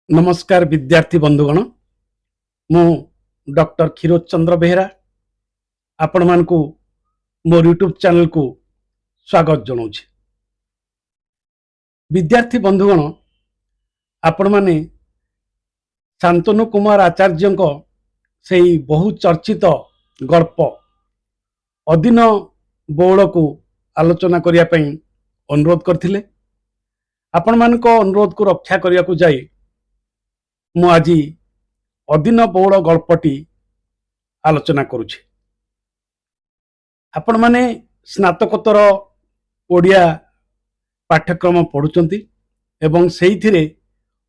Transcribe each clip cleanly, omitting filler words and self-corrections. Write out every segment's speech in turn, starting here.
नमस्कार विद्यार्थी बंधुगण मु डॉक्टर क्षीरोद चंद्र बेहरा आपण मानकु मोर यूट्यूब चैनल को स्वागत जनाऊँ। विद्यार्थी बंधुगण आपण माने शांतनु कुमार आचार्य से बहु चर्चित गल्प अधीन बौल को आलोचना करने अनुरोध करथिले। आपण मानक अनुरोध को रक्षा करने को जाई मु आज अधीन बौल गल्पटी आलोचना करुछि। आपण माने स्नातकोत्तर ओडिया पाठ्यक्रम पढ़ुचंती एवं सेहिथिरे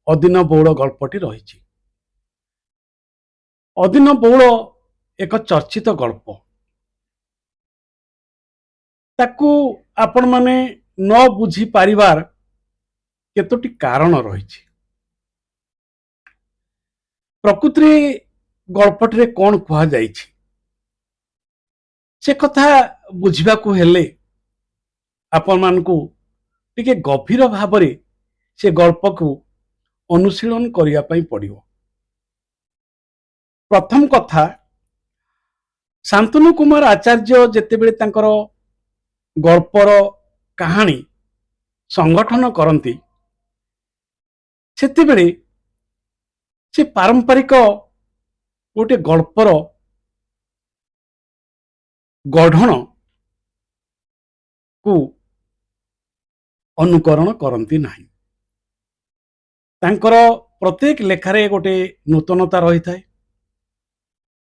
अधीन बौल गल्पटी रहिछि। अधीन बौल एक चर्चित गल्प, ताकू आपण माने न बुझी पारिबार केतोटी कारण रहिछि। प्रकृति गल्पटी कौन कहा जाइछि से कथा बुझा हेले आपण मानकु टिके गभीर भाव से गल्प को अनुशीलन करिया पई पड़िबो। प्रथम कथा, शांतनु कुमार आचार्य जेतेबेले तांकर गल्पर कहानी संगठन करती सेतेबेले से पारंपरिक गोटे गल्पर गढ़ण को अनुकरण करती नहीं। तांकर प्रत्येक लेखारे गोटे नूतनता रही थाए।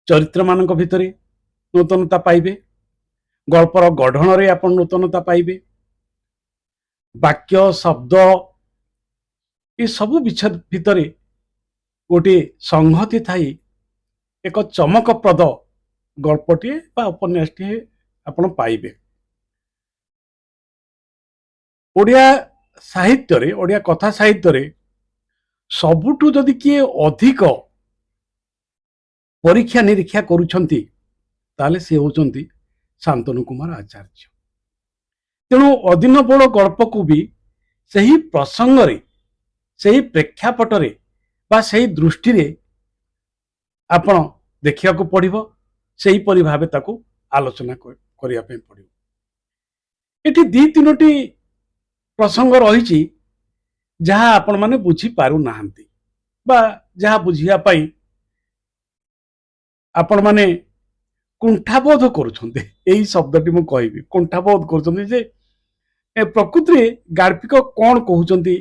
चरित्र मानक भितरे नूतनता पाइबे, गल्पर गढ़ण रे आपण नूतनता पाइबे, वाक्य शब्द ये सबु विषय भितरे गोटे संहति थाई एक चमकप्रद गल्पटी बा उपन्यासटी आपण पाइबे। ओडिया साहित्य रे, ओडिया कथा साहित्य रे सबुठु जदि किए अधिक परीक्षा निरीक्षा करुछंती ताले से होचंती शांतनु कुमार आचार्य। तेणु अधीन बौल गल्प को भी सही प्रसंग रे, सही प्रेक्षापट रे बा सही दृष्टि रे आपण देखिया को पड़िबो, सही परि भाबे ताकू आलोचना करिया पे पड़िबो। एठी दी तीनोटी प्रसंग रहिछि जहाँ आपण माने बुझी पारु नाहंती बा जहाँ बुझिया पाई आपण माने कुंठाबोध करुछन्ते। एही शब्दटी मु कहबी, कुंठाबोध करुछन्ते जे प्रकृति गार्पिक कौन कहउछन्ती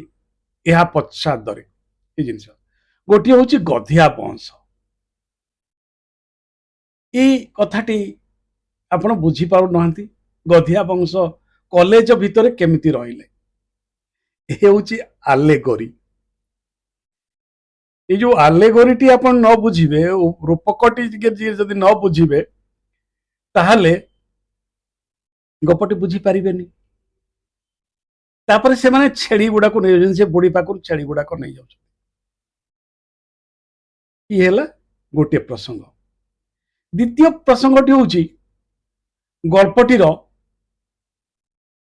एहा पश्चात दरे ए जिंस गोटी होछि गधिया वंश। ए कथाटी आपण बुझी पारु नाहंती। गधिया वंश कॉलेज भितरे केमिति रहिले, ए होछि आलेगोरी। ये जो आलेगोरीटी आपण न बुझिबे, रूपकटी जदि न बुझिबे ताहले गपटी बुझी पारिबेनी। तापर से माने छेड़ी गुडा को नै से बुढ़ी पाखु छेड़ी गुडा को नै जाउ। ये हैला गोटे प्रसंग। द्वितीय प्रसंगटी होछि गल्पटीर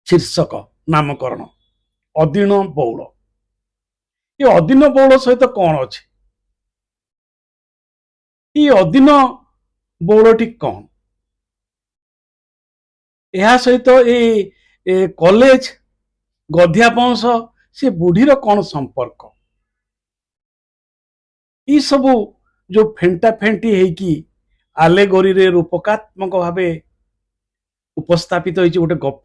शीर्षक नामकरण अधीन बौल। ये अधीन बौल सहित कौन अच्छे? ये अधीन बौलटी कौन? यह सहित ए कॉलेज गधिया वंश से बुढ़ीर कौन संपर्क? ये सबू जो फेंटा फेंटी है कि आलेगोरी रे रूपकात्मक भावे उपस्थापित होइछि गोटे गप,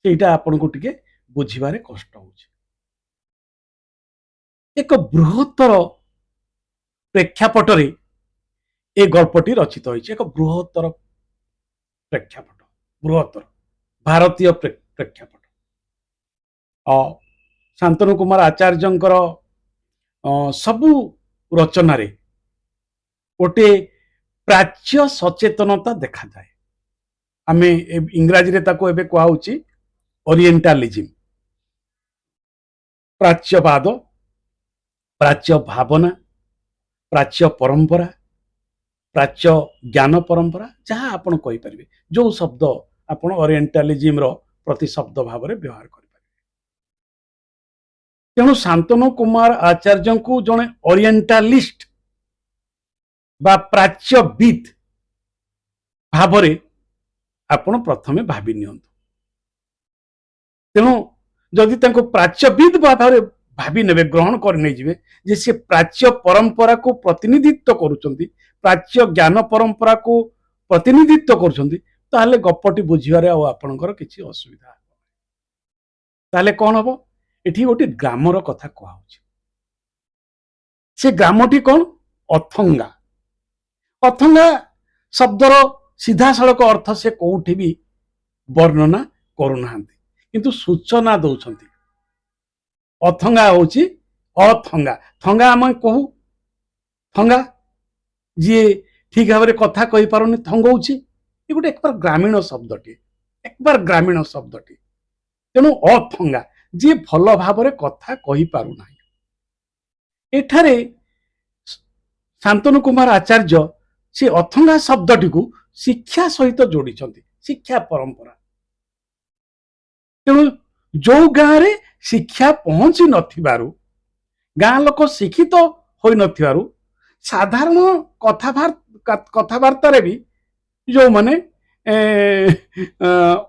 सेटा आपन को टिके बुझिबारे कष्ट होछि। एक बृहत्तर प्रेक्षापट रे ए गल्पटी रचित होइछि। एक बृहत्तर प्रेक्षापट, बृहत्तर भारतीय प्रेक्षापट। शांतनु कुमार आचार्यंकर सबु रचना रे गोटे प्राच्य सचेतनता देखा जाए। आमे इंग्राजी रे ताको एबे कहउछि ओरिएंटालिज्म। प्राच्यवाद, प्राच्य भावना, प्राच्य परंपरा, प्राच्य ज्ञान परंपरा, जहाँ आपण कहि परिबे, जो शब्द आपण ओरिएंटालिज्म रो प्रति शब्द भाव रे व्यवहार करि परिबे। तेणु शांतनु कुमार आचार्य को जड़े ओरिएंटालिस्ट बा प्राच्यविद भावरे आपण प्रथमे भावी नियंतु। तेणु जदि तांको प्राच्यविद भावरे भावी नेबे ग्रहण कर नै जिवे जे से प्राच्य परंपरा को प्रतिनिधित्व करूचंती, प्राच्य ज्ञान परंपरा को प्रतिनिधित्व करूचंती, ताहले गप्पटी बुझिबारे आ आपणकर किछि असुविधा ताहले कोन हबो। एठी गोटे ग्रामर कथा कहू छी। से ग्रामटी कोन? अथंगा। अथंगा शब्दर सीधा सड़क अर्थ से कोठी भी वर्णना करूनाहांती, किंतु सूचना दौछंती। अथंगा होची अथंगा। थंगा आम कहू थंगा जी ठीक भाव कथा कही पारुनी थंगौची। ये गोटे एक बार ग्रामीण शब्दटी, एक बार ग्रामीण शब्दटी। तेणु अथंगा जी भल भाव कथा कही पारुना। एठारे शांतनु कुमार आचार्य से अथंगा शब्दटी को शिक्षा सहित जोड़ी, शिक्षा परंपरा। तेणु जो गाँव रे शिक्षा पहुंची नथिबारु, गाँ लोक शिक्षित होई नथिबारु, साधारण कथाबार्ता रे भी जो माने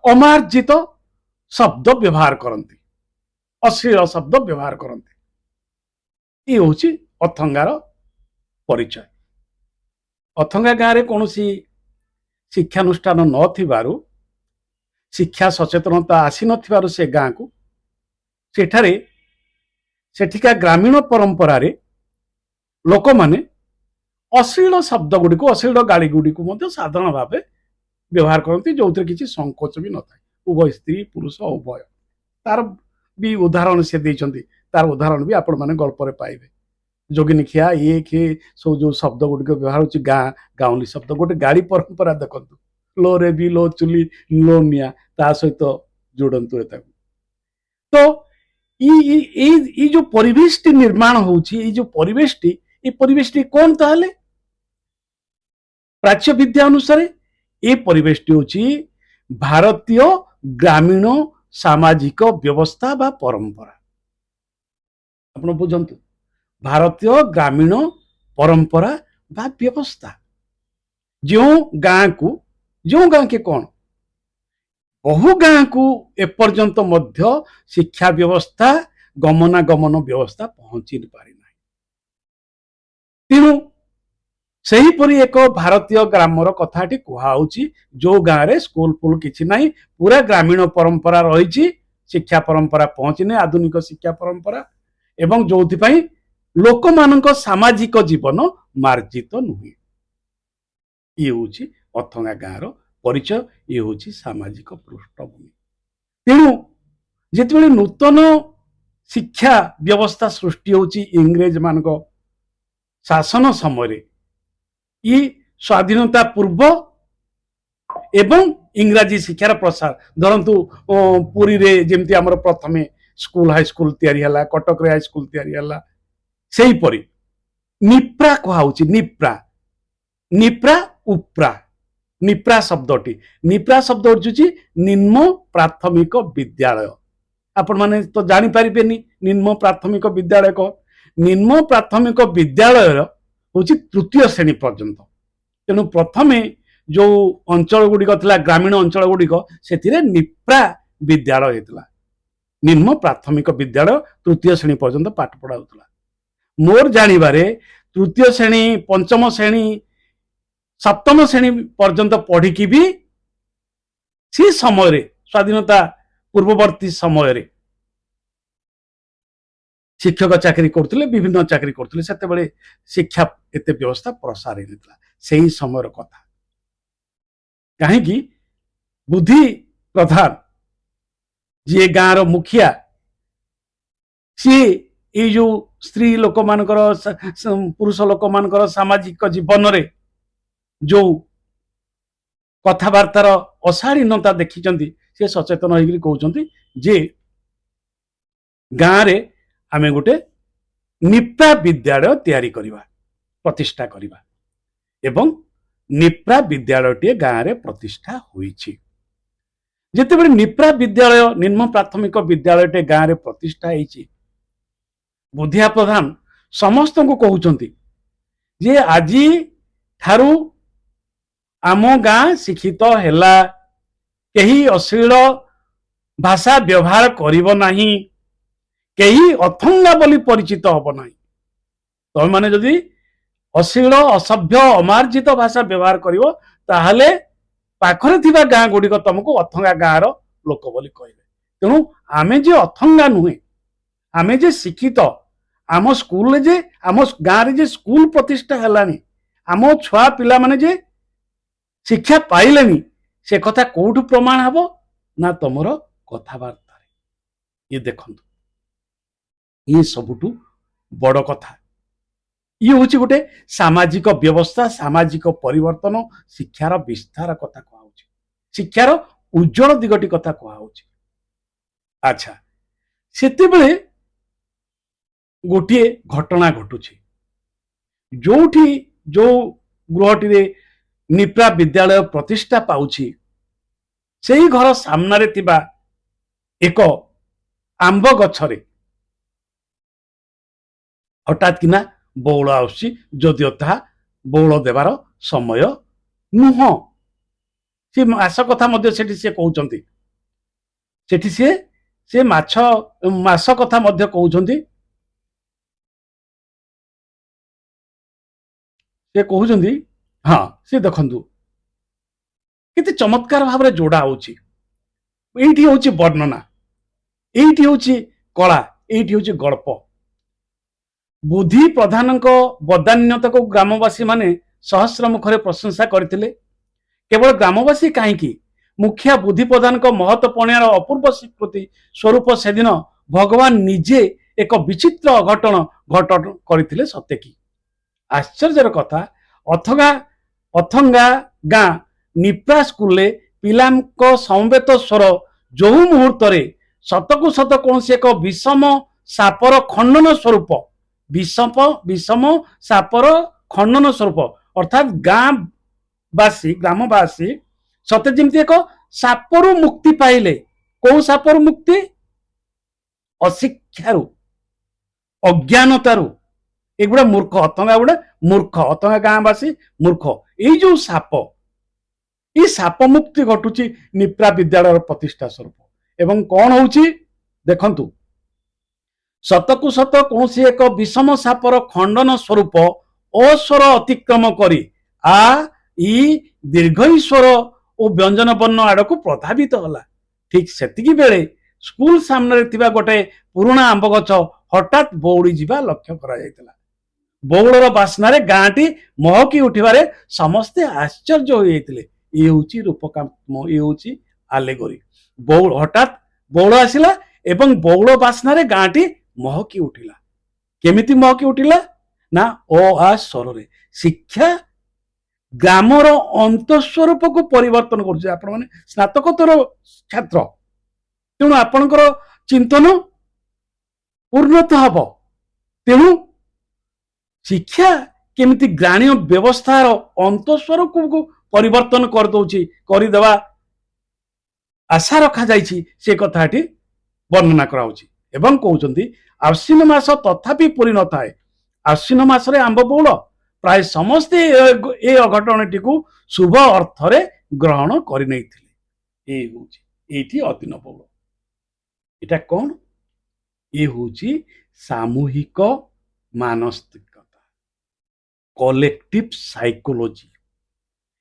अमार्जित शब्द व्यवहार करती, अश्लील शब्द व्यवहार करती। ये होची अथंगार परिचय। अथंगा गाँव रे कौनसी शिक्षानुष्ठान नथिबारु, शिक्षा सचेतनता आसी नथिबारु से गाँ को सेठारे सेठिका ग्रामीण परंपरा रे लोक माने अश्लील शब्द गुडी को, अश्लील गाड़ी गुडी को मध्य साधारण भावे व्यवहार करती, जो किसी संकोच भी न था। उभय स्त्री पुरुष उभय तार भी उदाहरण से देइछंती। तार उदाहरण भी आपण माने गल्प रे पाइबे। जोगिनी खिया ये खे सो जो शब्द गुडी व्यवहार होची गाँ गाउली शब्द। गोटे गाड़ी परंपरा देखंतु, लो रे भी लो चुली लो निया, ता सहित जोड़ंतु एता। तो ई जो परिवेश टी निर्माण होची, ई जो परिवेश टी कौन ताहले? प्राच्य विद्या अनुसार ये परिवेश टी होची भारतीय ग्रामीण सामाजिक व्यवस्था बा परंपरा। आपण बुझंतु, भारतीय ग्रामीण परंपरा बा व्यवस्था। जो गाँ के कौन बहु गाँ को एपर्यंत मध्य शिक्षा व्यवस्था गमनागमन व्यवस्था पहुंची पारि ना। तेणु सेहीपरि एक भारतीय ग्रामर कथाटी कुहाउची, जो गाँव रे स्कूल फुल किछि नाही, पूरा ग्रामीण परंपरा रही, शिक्षा परंपरा पहुंची नहीं, आधुनिक शिक्षा परंपरा, एवं जो लोक मानक सामाजिक जीवन मार्जित नुहे। ये होची अथंगा गाँव रो परिचय, ये होची सामाजिक पृष्ठभूमि। तेणु जिते नूतन शिक्षा व्यवस्था सृष्टि होची इंग्रेज मानक शासन समय, ये स्वाधीनता पूर्व एवं इंग्राजी शिक्षार प्रसार। धरतु पुरी रे जेमती आमर प्रथमे स्कूल हाई स्कूल तैयारी हला, कटक रे हाई स्कूल तैयारी हला, सेही परी निप्रा कहाउची। निप्रा उप्रा, निप्रा शब्दटी, निप्रा शब्द होची निम्न प्राथमिक विद्यालय। आपण माने तो जानी पारिबेनी निम्न प्राथमिक विद्यालय को। निम्न प्राथमिक विद्यालय होची तृतीय श्रेणी पर्यंत। तेणु प्रथमे जो अंचल गुड़िक थिला, ग्रामीण अंचल गुड़िक, सेथिरे निप्रा विद्यालय हेतला। निम्न प्राथमिक विद्यालय तृतीय श्रेणी पर्यंत पाठ पढ़ा होतला। मोर जानिबारे तृतीय श्रेणी, पंचम श्रेणी, सप्तम श्रेणी पर्यंत पढ़ी भी सी समय स्वाधीनता पूर्ववर्ती समय शिक्षक चाकरी करते, विभिन्न चाकरी करते, से शिक्षा एते व्यवस्था प्रसार होता से ही समय कथा। कहीं बुद्धि प्रधान जी गाँव मुखिया, सी ये जो स्त्री लोक मानकर, पुरुष लोक मानकर सामाजिक जीवन रे जो कथबार्तार अशालीनता देखिचंती, से सचेतन होकर कहउचंती जे गाँव रे आमे गोटे निप्रा विद्यालय तैयारी करिबा, प्रतिष्ठा करिबा, एवं निप्रा विद्यालयटी गाँव रे प्रतिष्ठा होईछि। जेतेबेले निप्रा विद्यालय, निम्न प्राथमिक विद्यालयटे गाँव रे प्रतिष्ठा होईछि, बुद्धिया प्रधान समस्त को कहउचंती जे आजी ठारू आम गाँ शिक्षित हैला केही अश्लील भाषा व्यवहार करिब नाही केही अथंगा बोली परिचित हब नाही तुम माने जदि अश्लील असभ्य अमार्जित भाषा व्यवहार करिवो ताहले पाखरे थिबा गाँ गुड़िक तुमको अथंगा गाँर लोक बोली कहबे तेणु आमे जे अथंगा नुहे आमे जे शिक्षित आम स्कूल जे आम गाँव जे स्कूल प्रतिष्ठा हेलानी आम छुआ पिला माने जे शिक्षा पाइलेनी से कथा कोठु प्रमाण हबो ना तमरो कथाबार्ता ये देखंतु ये सबुठु बड़ कथा ये हूँ गोटे सामाजिक व्यवस्था सामाजिक परिवर्तन शिक्षार विस्तार कथा कहूँ शिक्षार उज्जवल दिगटी कथा कहूँ अच्छा सेतेबेले गोटे घटना घटुछि जोठी जो गृहटी रे निप्रा विद्यालय प्रतिष्ठा पाउछि सेही घर सामनारे थिबा एक आंब गछरे हठात किना बौल आउछि जदिओ ताहा बौल देवार समय नुह से मास कथा मध्य सेठी से कहउचंती सेठी से मास कथा मध्य कहउचंती से कहउचंती हाँ से देखंतु केते चमत्कार भाव रे जोड़ा होछि एठी होछि वर्णना एठी होछि कला एठी होछि गल्प बुद्धि प्रधान बदान्यता को ग्रामवासी माने सहस्र मुखरे प्रशंसा करथिले केवल ग्रामवासी कहीं मुखिया बुद्धि प्रधान महत्वपूर्ण अपूर्व स्वीकृति स्वरूप से दिन भगवान निजे एक विचित्र अघटन घटन करथिले सत्य की आश्चर्यर कथा अथंगा गाँ निप्रा स्कूल पिला समवेत स्वर जो मुहूर्त सतकु सत कौन एक विषम सापर खंडन स्वरूप विषम सापर खंडन स्वरूप अर्थात गाँवासी ग्रामवासी सते जमी एक सापरु मुक्ति पाइले कौ सापरु मुक्ति अशिक्षारु अज्ञानतारु एगुड़ा मूर्ख अथंगा गुड़ा मूर्ख अथंगा गाँवासी मूर्ख ये जो साप ये साप मुक्ति घटुची निप्रा विद्यालय प्रतिष्ठा स्वरूप एवं कौन होची देखंतु सतकु सत कौन एक विषम सापर खंडन स्वरूप अस्वर अतिक्रम करी आ ई दीर्घ स्वर और व्यंजन वर्ण आड़ को प्रभावित होला ठीक सेतिकी बेले स्कूल सामने थिबा गोटे पुराना आंब गछ हठात बौड़ी जीवा लक्ष्य करा जायतिला बौड़र बास्नारे गाँटी महकी उठिबारे समस्ते आश्चर्य हो जाइतिले ये होची रूपकात्म ये होची आलेगोरी बौड़ हठात बौड़ आसिला एवं बौड़ बास्नारे गाँटी महकी उठिला केमिति महकी उठिला ना ओ आ स्वर शिक्षा ग्रामर अंतस्वरूप को परिवर्तन कर आपण माने स्नातकोत्तर छात्र तेणु आपणकर चिंतन उन्नत हब तेणु शिक्षा केमिति ग्राणीय व्यवस्थार अंतस्वरूप को परिवर्तन कर दउची करिदेवा आशा रखा जाइछि से कथाटी वर्णना कराउची एवं कहउचंती आश्विन मास तथापि पूरी न थाए आश्विन मास रे आंब बौल प्राय समस्ते ए अघटनटी को शुभ अर्थ रे ग्रहण करि नैथिले ए होची एठी अदिन बौल एटा कोन ए होची सामूहिक मानसिकता कलेक्टिव साइकोलॉजी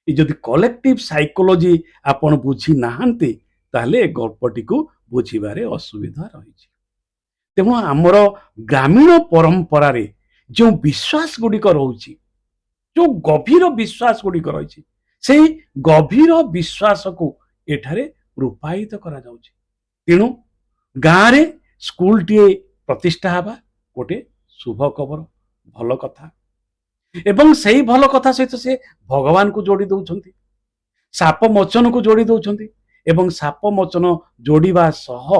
ये जदि कलेक्टिव साइकोलॉजी आपण बुझी नाहंती ताहले गल्पटी को बुझिबारे असुविधा रही तेणु आमर ग्रामीण परंपरा रे जो विश्वास गुड़िक रही जो गभीर विश्वास गुड़िक रही से गभीर विश्वास को एठारे रूपायित करा जाउछि तेणु गाँव रे स्कूल टीए प्रतिष्ठा हवा गोटे शुभ खबर भल कथा एवं सही भल कथा सहित से भगवान को जोड़ी दउछंती साप मोचन को जोड़ी दउछंती एवं साप मोचन जोड़िबा सह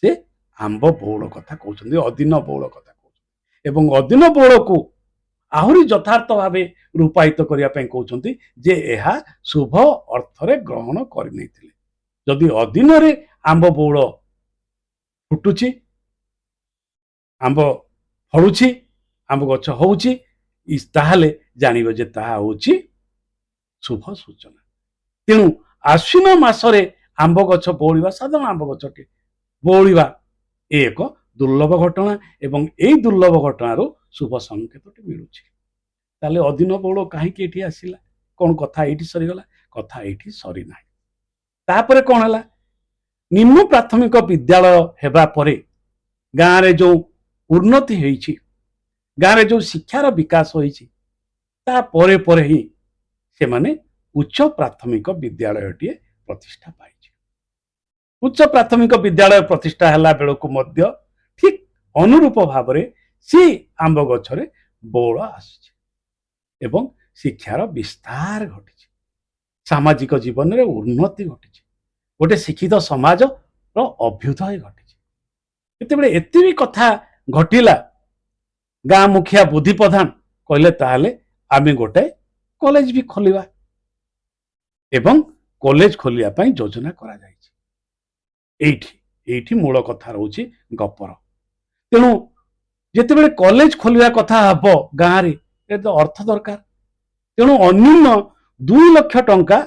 से आंब बौल कथा कहउछंती अदिन बौल कथा कहउछंती एवं अदिन बौल को आहुरी यथार्थ भावे रूपायित करिया पई कहउछंती जे एहा शुभ अर्थ रे ग्रहण करि नैथिले जदि अदिन रे आंब बौल फुटुची आंब ଫଳୁଛି, ଆମ୍ବ ଗଛ ହଉଛି, ତାହେଲେ ଜାଣିବ ଯେ ତାହା ହଉଛି ଶୁଭ ସୂଚନା। ତେଣୁ ଆଶ୍ୱିନ ମାସରେ ଆମ୍ବ ଗଛ ବଉଳିବା, ସାଧାରଣ ଆମ୍ବ ଗଛଟି ବଉଳିବା ଏ ଏକ ଦୁର୍ଲଭ ଘଟଣା ଏବଂ ଏଇ ଦୁର୍ଲଭ ଘଟଣାରୁ ଶୁଭ ସଂକେତଟି ମିଳୁଛି। ତାହେଲେ ଅଦିନ ବଉଳ କାହିଁକି ଏଠି ଆସିଲା? କଣ କଥା ଏଇଠି ସରିଗଲା? କଥା ଏଇଠି ସରିନାହିଁ। ତାପରେ କଣ ହେଲା? ନିମ୍ନ ପ୍ରାଥମିକ ବିଦ୍ୟାଳୟ ହେବା ପରେ ଗାଁରେ ଯୋଉ ଉନ୍ନତି ହେଇଛି, ଗାଁରେ ଯୋଉ ଶିକ୍ଷାର ବିକାଶ ହୋଇଛି, ତାପରେ ପରେ ହିଁ ସେମାନେ ଉଚ୍ଚ ପ୍ରାଥମିକ ବିଦ୍ୟାଳୟଟିଏ ପ୍ରତିଷ୍ଠା ପାଇଛି। ଉଚ୍ଚ ପ୍ରାଥମିକ ବିଦ୍ୟାଳୟ ପ୍ରତିଷ୍ଠା ହେଲା ବେଳକୁ ମଧ୍ୟ ଠିକ ଅନୁରୂପ ଭାବରେ ସେ ଆମ୍ବ ଗଛରେ ବଉଳ ଆସୁଛି ଏବଂ ଶିକ୍ଷାର ବିସ୍ତାର ଘଟିଛି, ସାମାଜିକ ଜୀବନରେ ଉନ୍ନତି ଘଟିଛି, ଗୋଟେ ଶିକ୍ଷିତ ସମାଜର ଅଭ୍ୟୁଦୟ ଘଟିଛି। ଯେତେବେଳେ ଏତେ ବି କଥା ଘଟିଲା, ଗାଁ ମୁଖିଆ ବୁଦ୍ଧି ପ୍ରଧାନ କହିଲେ ତାହେଲେ ଆମେ ଗୋଟେ କଲେଜ ବି ଖୋଲିବା ଏବଂ କଲେଜ ଖୋଲିବା ପାଇଁ ଯୋଜନା କରାଯାଇଛି। ଏଇଠି ଏଇଠି ମୂଳ କଥା ରହୁଛି ଗପର। ତେଣୁ ଯେତେବେଳେ କଲେଜ ଖୋଲିବା କଥା ହବ ଗାଁରେ, ଏ ତ ଅର୍ଥ ଦରକାର। ତେଣୁ ଅନ୍ୟୁନ 2 ଲକ୍ଷ ଟଙ୍କା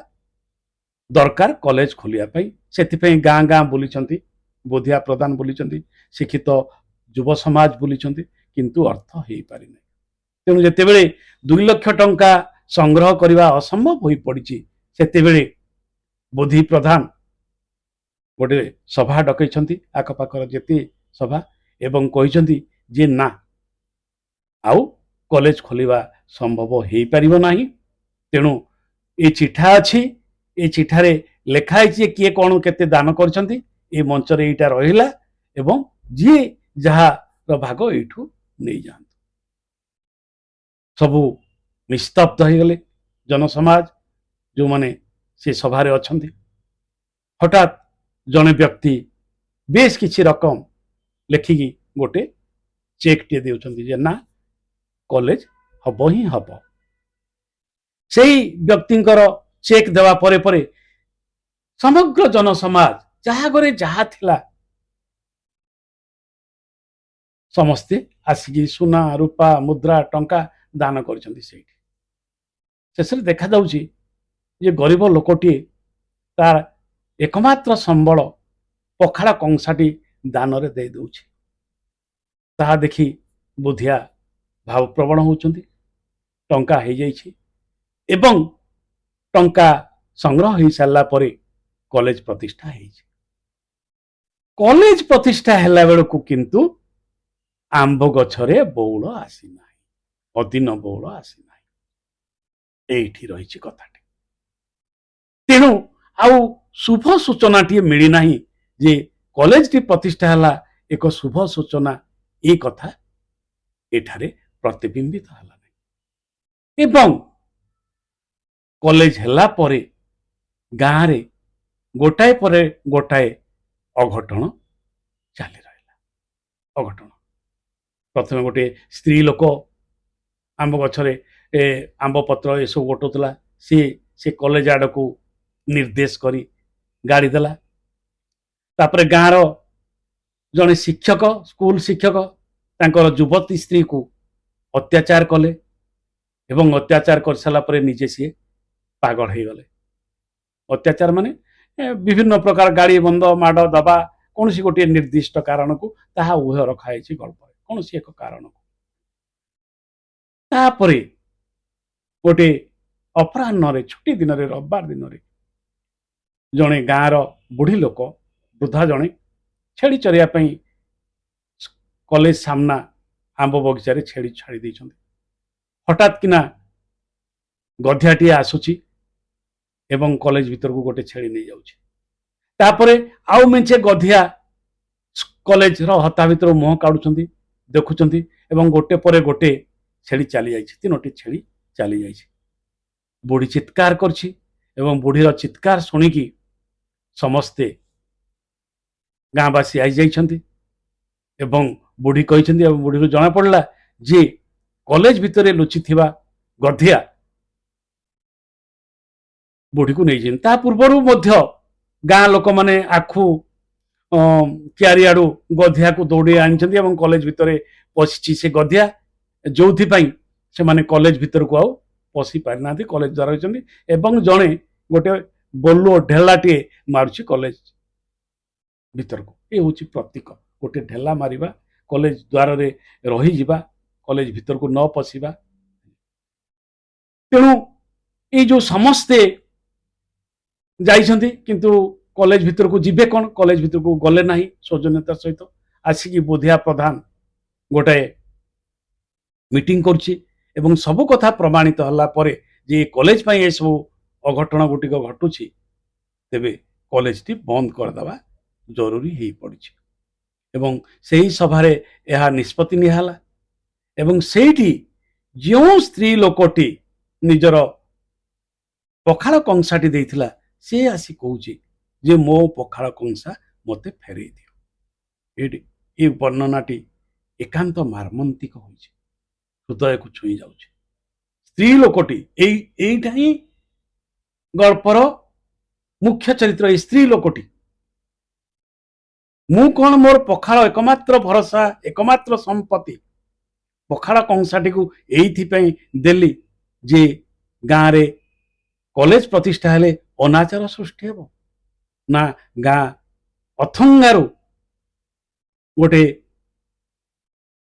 ଦରକାର କଲେଜ ଖୋଲିବା ପାଇଁ। ସେଥିପାଇଁ ଗାଁ ଗାଁ ବୁଲିଛନ୍ତି, ବୁଦ୍ଧିଆ ପ୍ରଦାନ ବୁଲିଛନ୍ତି, ଶିକ୍ଷିତ ଯୁବ ସମାଜ ବୁଲିଛନ୍ତି, କିନ୍ତୁ ଅର୍ଥ ହେଇପାରିନାହିଁ। ତେଣୁ ଯେତେବେଳେ 2 ଲକ୍ଷ ଟଙ୍କା ସଂଗ୍ରହ କରିବା ଅସମ୍ଭବ ହୋଇପଡ଼ିଛି, ସେତେବେଳେ ବୁଦ୍ଧି ପ୍ରଧାନ ଗୋଟେ ସଭା ଡକେଇଛନ୍ତି, ଆଖପାଖର ଯେତେ ସଭା, ଏବଂ କହିଛନ୍ତି ଯେ ନା, ଆଉ କଲେଜ ଖୋଲିବା ସମ୍ଭବ ହେଇପାରିବ ନାହିଁ। ତେଣୁ ଏ ଚିଠା ଅଛି, ଏ ଚିଠାରେ ଲେଖା ହେଇଛି କିଏ କଣ କେତେ ଦାନ କରିଛନ୍ତି, ଏ ମଞ୍ଚରେ ଏଇଟା ରହିଲା ଏବଂ ଯିଏ ଯାହାର ଭାଗ ଏଇଠୁ ନେଇଯାଆନ୍ତୁ। ସବୁ ନିସ୍ତବ୍ଧ ହେଇଗଲେ ଜନସମାଜ, ଯୋଉମାନେ ସେ ସଭାରେ ଅଛନ୍ତି। ହଠାତ୍ ଜଣେ ବ୍ୟକ୍ତି ବେଶ କିଛି ରକମ ଲେଖିକି ଗୋଟେ ଚେକ୍ ଟିଏ ଦେଉଛନ୍ତି ଯେ ନା, କଲେଜ ହବ ହିଁ ହବ। ସେଇ ବ୍ୟକ୍ତିଙ୍କର ଚେକ୍ ଦେବା ପରେ ପରେ ସମଗ୍ର ଜନସମାଜ ଯାହା ଘରେ ଯାହା ଥିଲା ସମସ୍ତେ ଆସିକି ସୁନା, ରୂପା, ମୁଦ୍ରା, ଟଙ୍କା ଦାନ କରିଛନ୍ତି। ସେଇଠି ଶେଷରେ ଦେଖାଯାଉଛି ଯେ ଗରିବ ଲୋକଟିଏ ତାର ଏକମାତ୍ର ସମ୍ବଳ ପଖାଳ କଂସାଟି ଦାନରେ ଦେଇ ଦଉଛି। ତାହା ଦେଖି ବୁଦ୍ଧିଆ ଭାବପ୍ରବଣ ହଉଛନ୍ତି। ଟଙ୍କା ହେଇଯାଇଛି ଏବଂ ଟଙ୍କା ସଂଗ୍ରହ ହେଇସାରିଲା ପରେ କଲେଜ ପ୍ରତିଷ୍ଠା ହେଇଛି। କଲେଜ ପ୍ରତିଷ୍ଠା ହେଲା ବେଳକୁ କିନ୍ତୁ ଆମ୍ବ ଗଛରେ ବଉଳ ଆସିନାହିଁ, ଅଦିନ ବଉଳ ଆସିନାହିଁ। ଏଇଠି ରହିଛି କଥାଟି। ତେଣୁ ଆଉ ଶୁଭ ସୂଚନାଟିଏ ମିଳିନାହିଁ ଯେ କଲେଜଟି ପ୍ରତିଷ୍ଠା ହେଲା ଏକ ଶୁଭ ସୂଚନା, ଏ କଥା ଏଠାରେ ପ୍ରତିବିମ୍ବିତ ହେଲା ନାହିଁ। ଏବଂ କଲେଜ ହେଲା ପରେ ଗାଁରେ ଗୋଟାଏ ପରେ ଗୋଟାଏ ଅଘଟଣ ଚାଲି ରହିଲା। ଅଘଟଣ, ପ୍ରଥମେ ଗୋଟେ ସ୍ତ୍ରୀ ଲୋକ ଆମ୍ବ ଗଛରେ ଆମ୍ବ ପତ୍ର ଏସବୁ ଗୋଟଉଥିଲା, ସେ କଲେଜ ଆଡକୁ ନିର୍ଦ୍ଦେଶ କରି ଗାଡ଼ି ଦେଲା। ତାପରେ ଗାଁର ଜଣେ ଶିକ୍ଷକ, ସ୍କୁଲ ଶିକ୍ଷକ ତାଙ୍କର ଯୁବତୀ ସ୍ତ୍ରୀକୁ ଅତ୍ୟାଚାର କଲେ ଏବଂ ଅତ୍ୟାଚାର କରିସାରିଲା ପରେ ନିଜେ ସିଏ ପାଗଳ ହେଇଗଲେ। ଅତ୍ୟାଚାର ମାନେ ବିଭିନ୍ନ ପ୍ରକାର ଗାଳି ବନ୍ଦ, ମାଡ଼ ଦବା, କୌଣସି ଗୋଟିଏ ନିର୍ଦ୍ଦିଷ୍ଟ କାରଣକୁ ତାହା ଉଭୟ ରଖାଯାଇଛି ଗଳ୍ପରେ, କୌଣସି ଏକ କାରଣକୁ। ତାପରେ ଗୋଟେ ଅପରାହ୍ନରେ, ଛୁଟି ଦିନରେ, ରବିବାର ଦିନରେ ଜଣେ ଗାଁର ବୁଢୀ ଲୋକ, ବୃଦ୍ଧା ଜଣେ ଛେଳି ଚରିବା ପାଇଁ କଲେଜ ସାମ୍ନା ଆମ୍ବ ବଗିଚାରେ ଛେଳି ଛାଡ଼ି ଦେଇଛନ୍ତି। ହଠାତ୍ କିନା ଗଧିଆଟିଏ ଆସୁଛି ଏବଂ କଲେଜ ଭିତରକୁ ଗୋଟେ ଛେଳି ନେଇଯାଉଛି। ତାପରେ ଆଉ ମେଞ୍ଚେ ଗଧିଆ କଲେଜର ହତା ଭିତରୁ ମୁହଁ କାଢୁଛନ୍ତି, ଦେଖୁଛନ୍ତି ଏବଂ ଗୋଟେ ପରେ ଗୋଟେ ଛେଳି ଚାଲି ଯାଇଛି। 3ଟି ଛେଳି ଚାଲି ଯାଇଛି। ବୁଢୀ ଚିତ୍କାର କରୁଛି ଏବଂ ବୁଢୀର ଚିତ୍କାର ଶୁଣିକି ସମସ୍ତେ ଗାଁବାସୀ ଆସିଯାଇଛନ୍ତି ଏବଂ ବୁଢୀ କହିଛନ୍ତି, ଏବଂ ବୁଢୀରୁ ଜଣା ପଡିଲା ଯେ କଲେଜ ଭିତରେ ଲୁଚିଥିବା ଗଧିଆ ବୁଢୀକୁ ନେଇଛନ୍ତି। ତା ପୂର୍ବରୁ ମଧ୍ୟ ଗାଁ ଲୋକମାନେ ଆଖୁ ଚାରିଆଡୁ ଗଧିଆକୁ ଦୌଡ଼ି ଆଣିଛନ୍ତି ଏବଂ କଲେଜ ଭିତରେ ପଶିଛି ସେ ଗଧିଆ, ଯୋଉଥିପାଇଁ ସେମାନେ କଲେଜ ଭିତରକୁ ଆଉ ପଶି ପାରିନାହାନ୍ତି, କଲେଜ ଦ୍ୱାର ରହିଛନ୍ତି ଏବଂ ଜଣେ ଗୋଟେ ବୋଲୁଅ ଢେଲାଟିଏ ମାରୁଛି କଲେଜ ଭିତରକୁ। ଏ ହଉଛି ପ୍ରତୀକ, ଗୋଟେ ଢେଲା ମାରିବା, କଲେଜ ଦ୍ୱାରରେ ରହିଯିବା, କଲେଜ ଭିତରକୁ ନ ପଶିବା। ତେଣୁ ଏଇ ଯୋଉ ସମସ୍ତେ ଯାଇଛନ୍ତି କିନ୍ତୁ କଲେଜ ଭିତରକୁ ଯିବେ କ'ଣ, କଲେଜ ଭିତରକୁ ଗଲେ ନାହିଁ ସୌଜନ୍ୟତା ସହିତ। ଆସିକି ବୁଧିଆ ପ୍ରଧାନ ଗୋଟାଏ ମିଟିଂ କରୁଛି ଏବଂ ସବୁ କଥା ପ୍ରମାଣିତ ହେଲା ପରେ ଯେ କଲେଜ ପାଇଁ ଏସବୁ ଅଘଟଣ ଗୁଡ଼ିକ ଘଟୁଛି, ତେବେ କଲେଜଟି ବନ୍ଦ କରିଦେବା ଜରୁରୀ ହେଇପଡ଼ିଛି ଏବଂ ସେହି ସଭାରେ ଏହା ନିଷ୍ପତ୍ତି ନିଆହେଲା। ଏବଂ ସେଇଠି ଯେଉଁ ସ୍ତ୍ରୀ ଲୋକଟି ନିଜର ପଖାଳ କଂସାଟି ଦେଇଥିଲା ସେ ଆସି କହୁଛି ଯେ ମୋ ପଖାଳ କଂସା ମୋତେ ଫେରେଇ ଦିଅ। ଏଇଠି ଏ ବର୍ଣ୍ଣନାଟି ଏକାନ୍ତ ମାର୍ମନ୍ତିକ ହୋଇଛି, ହୃଦୟକୁ ଛୁଇଁ ଯାଉଛି। ସ୍ତ୍ରୀ ଲୋକଟି ଏଇଟା ହିଁ ଗଳ୍ପର ମୁଖ୍ୟ ଚରିତ୍ର। ଏଇ ସ୍ତ୍ରୀ ଲୋକଟି, ମୁଁ କ'ଣ ମୋର ପଖାଳ ଏକମାତ୍ର ଭରସା, ଏକମାତ୍ର ସମ୍ପତ୍ତି ପଖାଳ କଂସାଟିକୁ ଏଇଥିପାଇଁ ଦେଲି ଯେ ଗାଁରେ କଲେଜ ପ୍ରତିଷ୍ଠା ହେଲେ ଅନାଚାର ସୃଷ୍ଟି ହେବ ନା ଗାଁ ଅଥଙ୍ଗାରୁ ଗୋଟେ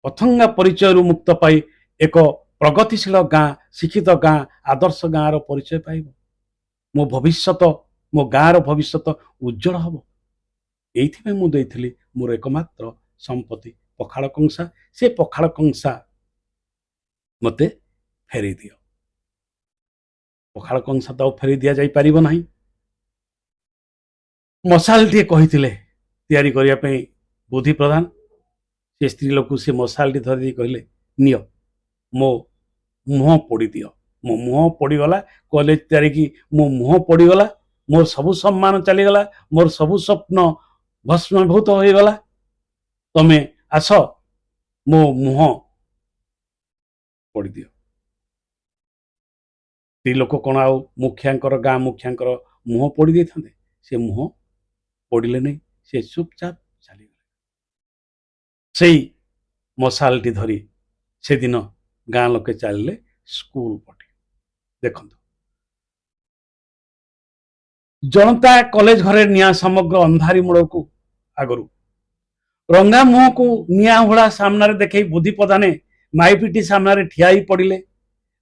ଅଥଙ୍ଗା ପରିଚୟରୁ ମୁକ୍ତ ପାଇ ଏକ ପ୍ରଗତିଶୀଳ ଗାଁ, ଶିକ୍ଷିତ ଗାଁ, ଆଦର୍ଶ ଗାଁର ପରିଚୟ ପାଇବ, ମୋ ଭବିଷ୍ୟତ, ମୋ ଗାଁର ଭବିଷ୍ୟତ ଉଜ୍ଜଳ ହେବ। ଏଇଥିପାଇଁ ମୁଁ ଦେଇଥିଲି ମୋର ଏକମାତ୍ର ସମ୍ପତ୍ତି ପଖାଳ କଂସା। ସେ ପଖାଳ କଂସା ମୋତେ ଫେରେଇ ଦିଅ। ପଖାଳ କଂସା ତ ଆଉ ଫେରେଇ ଦିଆଯାଇପାରିବ ନାହିଁ। ମଶାଲଟିଏ କହିଥିଲେ ତିଆରି କରିବା ପାଇଁ ବୁଦ୍ଧି ପ୍ରଧାନ। ସେ ସ୍ତ୍ରୀ ଲୋକକୁ ସେ ମଶାଲଟି ଧରି ଦେଇ କହିଲେ, ନିଅ ମୋ ମୁହଁ ପୋଡ଼ିଦିଅ। ମୋ ମୁହଁ ପୋଡ଼ିଗଲା, କଲେଜ ତିଆରିକି ମୋ ମୁହଁ ପୋଡ଼ିଗଲା, ମୋର ସବୁ ସମ୍ମାନ ଚାଲିଗଲା, ମୋର ସବୁ ସ୍ୱପ୍ନ ଭସ୍ମୀଭୂତ ହୋଇଗଲା। ତମେ ଆସ ମୋ ମୁହଁ ପୋଡ଼ିଦିଅ। ସ୍ତ୍ରୀ ଲୋକ କ'ଣ ଆଉ ମୁଖିଆଙ୍କର, ଗାଁ ମୁଖିଆଙ୍କର ମୁହଁ ପୋଡ଼ି ଦେଇଥାନ୍ତେ? ସେ ମୁହଁ ପୋଡ଼ିଲେ ନାହିଁ, ସେ ଚୁପଚାପ ଚାଲିଗଲେ। ସେଇ ମଶାଲଟି ଧରି ସେଦିନ ଗାଁ ଲୋକେ ଚାଲିଲେ ସ୍କୁଲ ପଟେ। ଦେଖନ୍ତୁ, ଜନତା କଲେଜ ଘରେ ନିଆଁ ସମଗ୍ର ଅନ୍ଧାରୀ ମୂଳକୁ ଆଗରୁ ରଙ୍ଗା ମୁହଁକୁ ନିଆଁ ହୁଳା ସାମ୍ନାରେ ଦେଖେଇ ବୁଦ୍ଧି ପ୍ରଧାନେ ମାଇପିଟି ସାମ୍ନାରେ ଠିଆ ହେଇ ପଡ଼ିଲେ।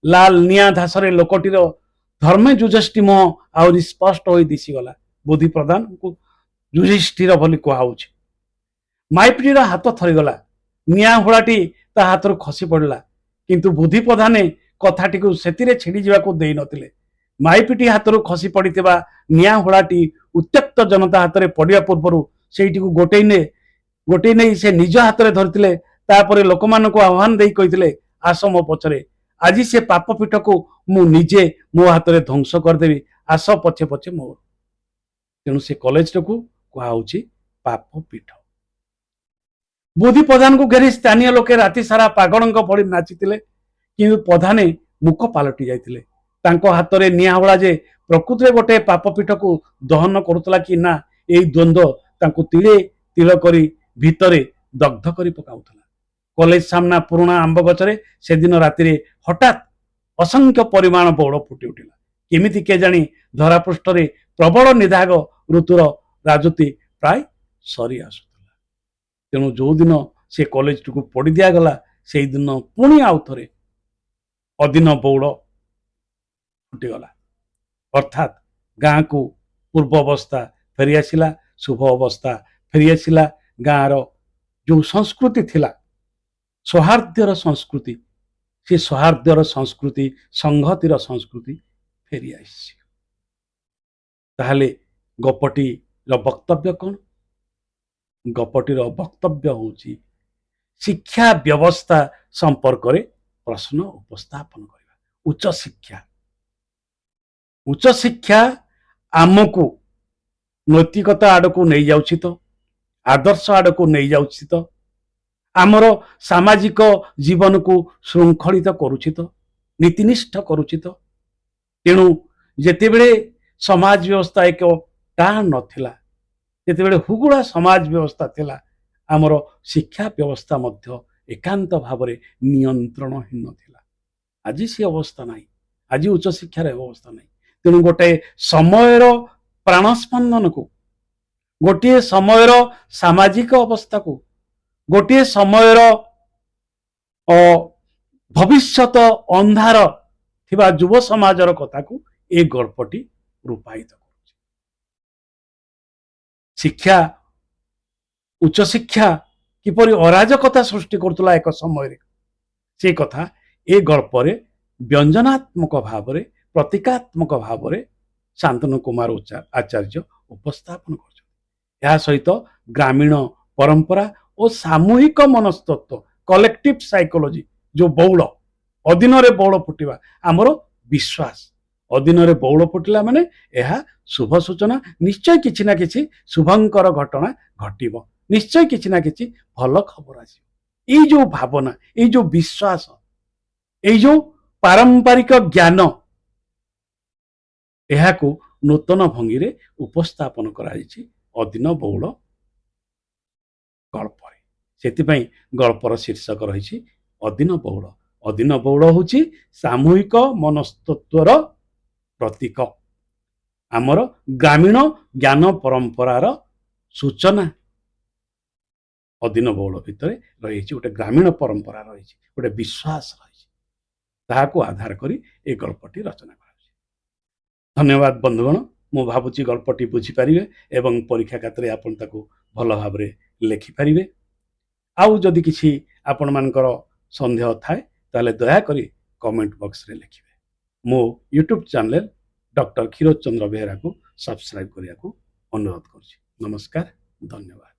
ଲାଲ ନିଆଁ ଧାସରେ ଲୋକଟିର ଧର୍ମେ ଯୁଜଷ୍ଟି ମୁହଁ ଆହୁରି ସ୍ପଷ୍ଟ ହୋଇ ଦିଶିଗଲା। ବୁଦ୍ଧି ପ୍ରଧାନଙ୍କୁ ଯୁଧିଷ୍ଠିର ବୋଲି କୁହାଉଛି। ମାଇପିଟିର ହାତ ଥରିଗଲା, ନିଆଁ ହୁଳାଟି ତା ହାତରୁ ଖସି ପଡ଼ିଲା, କିନ୍ତୁ ବୁଦ୍ଧି ପ୍ରଧାନେ କଥାଟିକୁ ସେଥିରେ ଛିଡ଼ି ଯିବାକୁ ଦେଇନଥିଲେ। ମାଇପିଟି ହାତରୁ ଖସି ପଡ଼ିଥିବା ନିଆଁ ହୁଳାଟି ଉତ୍ତ୍ୟକ୍ତ ଜନତା ହାତରେ ପଡ଼ିବା ପୂର୍ବରୁ ସେଇଟିକୁ ଗୋଟେଇ ନେଇ ସେ ନିଜ ହାତରେ ଧରିଥିଲେ। ତାପରେ ଲୋକମାନଙ୍କୁ ଆହ୍ୱାନ ଦେଇ କହିଥିଲେ, ଆସ ମୋ ପଛରେ, ଆଜି ସେ ପାପ ପୀଠକୁ ମୁଁ ନିଜେ ମୋ ହାତରେ ଧ୍ୱଂସ କରିଦେବି, ଆସ ପଛେ ପଛେ ମୋର। ତେଣୁ ସେ କଲେଜଟାକୁ କୁହାହଉଛି ପାପ ପୀଠ। ବୁଦ୍ଧି ପ୍ରଧାନକୁ ଘେରି ସ୍ଥାନୀୟ ଲୋକେ ରାତି ସାରା ପାଗଳଙ୍କ ଭଳି ନାଚିଥିଲେ, କିନ୍ତୁ ପ୍ରଧାନେ ମୁକ ପାଲଟି ଯାଇଥିଲେ। ତାଙ୍କ ହାତରେ ନିଆଁ ହୁଳା ଯେ ପ୍ରକୃତିରେ ଗୋଟେ ପାପ ପୀଠକୁ ଦହନ କରୁଥିଲା କି ନା, ଏଇ ଦ୍ୱନ୍ଦ୍ୱ ତାଙ୍କୁ ତିଳେ ତିଳ କରି ଭିତରେ ଦଗ୍ଧ କରି ପକାଉଥିଲା। କଲେଜ ସାମ୍ନା ପୁରୁଣା ଆମ୍ବ ଗଛରେ ସେଦିନ ରାତିରେ ହଠାତ୍ ଅସଂଖ୍ୟ ପରିମାଣ ବଉଳ ଫୁଟି ଉଠିଲା। କେମିତି କେଜାଣି ଧରାପୃଷ୍ଠରେ ପ୍ରବଳ ନିଦାଘ ଋତୁର ରାଜୁତି ପ୍ରାୟ ସରି ଆସୁଥିଲା। ତେଣୁ ଯୋଉଦିନ ସେ କଲେଜଟିକୁ ପୋଡ଼ି ଦିଆଗଲା, ସେଇଦିନ ପୁଣି ଆଉ ଥରେ ଅଦିନ ବଉଳ ଫୁଟିଗଲା। ଅର୍ଥାତ୍ ଗାଁକୁ ପୂର୍ବ ଅବସ୍ଥା ଫେରିଆସିଲା, ଶୁଭ ଅବସ୍ଥା ଫେରିଆସିଲା। ଗାଁର ଯୋଉ ସଂସ୍କୃତି ଥିଲା, ସୌହାର୍ଦ୍ଦ୍ୟର ସଂସ୍କୃତି, ସେ ସୌହାର୍ଦ୍ଦ୍ୟର ସଂସ୍କୃତି, ସଂହତିର ସଂସ୍କୃତି ଫେରିଆସିଛି। ତାହେଲେ ଗପଟିର ବକ୍ତବ୍ୟ କ'ଣ? ଗପଟିର ବକ୍ତବ୍ୟ ହେଉଛି ଶିକ୍ଷା ବ୍ୟବସ୍ଥା ସମ୍ପର୍କରେ ପ୍ରଶ୍ନ ଉପସ୍ଥାପନ କରିବା। ଉଚ୍ଚ ଶିକ୍ଷା ଆମକୁ ନୈତିକତା ଆଡ଼କୁ ନେଇଯାଉଛି ତ, ଆଦର୍ଶ ଆଡ଼କୁ ନେଇଯାଉଛି ତ, ଆମର ସାମାଜିକ ଜୀବନକୁ ଶୃଙ୍ଖଳିତ କରୁଛି ତ, ନୀତିନିଷ୍ଠ କରୁଛି ତ। ତେଣୁ ଯେତେବେଳେ ସମାଜ ବ୍ୟବସ୍ଥା ଏକ ଟାଣ ନଥିଲା, ଯେତେବେଳେ ହୁଗୁଳା ସମାଜ ବ୍ୟବସ୍ଥା ଥିଲା ଆମର ଶିକ୍ଷା ବ୍ୟବସ୍ଥା ମଧ୍ୟ ଏକାନ୍ତ ଭାବରେ ନିୟନ୍ତ୍ରଣହୀନ ଥିଲା। ଆଜି ସେ ଅବସ୍ଥା ନାହିଁ। ଆଜି ଉଚ୍ଚଶିକ୍ଷାର ଅବସ୍ଥା ନାହିଁ। ତେଣୁ ଗୋଟାଏ ସମୟର ପ୍ରାଣସ୍ପନ୍ଦନକୁ, ଗୋଟିଏ ସମୟର ସାମାଜିକ ଅବସ୍ଥାକୁ, ଗୋଟିଏ ସମୟର ଭବିଷ୍ୟତ ଅନ୍ଧାର ଥିବା ଯୁବ ସମାଜର କଥାକୁ ଏ ଗଳ୍ପଟି ରୂପାୟିତ କରୁଛି। ଶିକ୍ଷା, ଉଚ୍ଚଶିକ୍ଷା କିପରି ଅରାଜକତା ସୃଷ୍ଟି କରୁଥିଲା ଏକ ସମୟରେ, ସେ କଥା ଏ ଗଳ୍ପରେ ବ୍ୟଞ୍ଜନାତ୍ମକ ଭାବରେ, ପ୍ରତୀକାତ୍ମକ ଭାବରେ ଶାନ୍ତନୁ କୁମାର ଆଚାର୍ଯ୍ୟ ଉପସ୍ଥାପନ କରୁଛନ୍ତି। ଏହା ସହିତ ଗ୍ରାମୀଣ ପରମ୍ପରା ଓ ସାମୂହିକ ମନସ୍ତତ୍ଵ, କଲେକ୍ଟିଭ ସାଇକୋଲୋଜି, ଯୋଉ ବଉଳ, ଅଦିନରେ ବଉଳ ଫୁଟିବା, ଆମର ବିଶ୍ୱାସ, ଅଦିନରେ ବଉଳ ଫୁଟିଲା ମାନେ ଏହା ଶୁଭ ସୂଚନା, ନିଶ୍ଚୟ କିଛି ନା କିଛି ଶୁଭଙ୍କର ଘଟଣା ଘଟିବ, ନିଶ୍ଚୟ କିଛି ନା କିଛି ଭଲ ଖବର ଆସିବ। ଏଇ ଯୋଉ ଭାବନା, ଏଇ ଯୋଉ ବିଶ୍ୱାସ, ଏଇ ଯୋଉ ପାରମ୍ପରିକ ଜ୍ଞାନ, ଏହାକୁ ନୂତନ ଭଙ୍ଗୀରେ ଉପସ୍ଥାପନ କରାଯାଇଛି ଅଦିନ ବଉଳ ଗଳ୍ପରେ। ସେଥିପାଇଁ ଗଳ୍ପର ଶୀର୍ଷକ ରହିଛି ଅଦିନ ବଉଳ। ଅଦିନ ବଉଳ ହେଉଛି ସାମୂହିକ ମନସ୍ତତ୍ଵର ପ୍ରତୀକ, ଆମର ଗ୍ରାମୀଣ ଜ୍ଞାନ ପରମ୍ପରାର ସୂଚନା। ଅଦିନ ବଉଳ ଭିତରେ ରହିଛି ଗୋଟେ ଗ୍ରାମୀଣ ପରମ୍ପରା ରହିଛି, ଗୋଟେ ବିଶ୍ୱାସ ରହିଛି, ତାହାକୁ ଆଧାର କରି ଏ ଗଳ୍ପଟି ରଚନା କରାଯାଇଛି। ଧନ୍ୟବାଦ ବନ୍ଧୁଗଣ। ମୁଁ ଭାବୁଛି ଗଳ୍ପଟି ବୁଝିପାରିବେ ଏବଂ ପରୀକ୍ଷା ଖାତାରେ ଆପଣ ତାକୁ ଭଲ ଭାବରେ ଲେଖିପାରିବେ। ଆଉ ଯଦି କିଛି ଆପଣମାନଙ୍କର ସନ୍ଦେହ ଥାଏ ତାହେଲେ ଦୟାକରି କମେଣ୍ଟ ବକ୍ସରେ ଲେଖିବେ। ମୋ ୟୁଟ୍ୟୁବ ଚ୍ୟାନେଲ ଡକ୍ଟର କ୍ଷୀରୋଦ ଚନ୍ଦ୍ର ବେହେରାକୁ ସବସ୍କ୍ରାଇବ କରିବାକୁ ଅନୁରୋଧ କରୁଛି। ନମସ୍କାର, ଧନ୍ୟବାଦ।